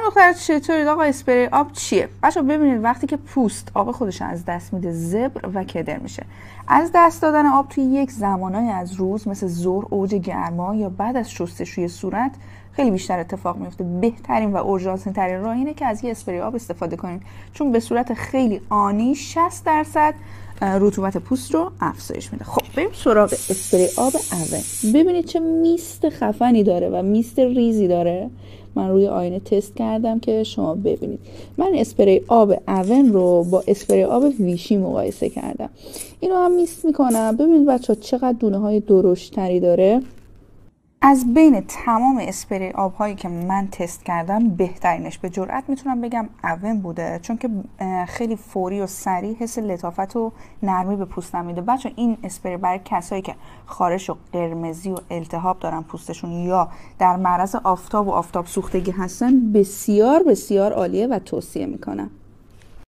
دختر چطورید آقا؟ اسپری آب چیه؟ بچه‌ها ببینید وقتی که پوست آب خودش از دست میده زبر و کدر میشه. از دست دادن آب توی یک زمانای از روز مثل ظهر، اوج گرما یا بعد از شستشوی صورت خیلی بیشتر اتفاق میفته. بهترین و اورژانس ترین راه اینه که از یه اسپری آب استفاده کنید، چون به صورت خیلی آنی 60% رطوبت پوست رو افزایش میده. خب بریم سراغ اسپری آب اون. ببینید چه میست خفنی داره و میست ریزی داره. من روی آینه تست کردم که شما ببینید. من اسپری آب اون رو با اسپری آب ویشی مقایسه کردم. اینو هم میست میکنم. ببینید بچه‌ها چقدر دونه های درشتری داره. از بین تمام اسپری آب هایی که من تست کردم بهترینش به جرئت میتونم بگم اون بوده، چون که خیلی فوری و سریع حس لطافت و نرمی به پوستم میده. بچه این اسپری برای کسایی که خارش و قرمزی و التهاب دارن پوستشون یا در معرض آفتاب و آفتاب سوختگی هستن بسیار بسیار عالیه و توصیه میکنم.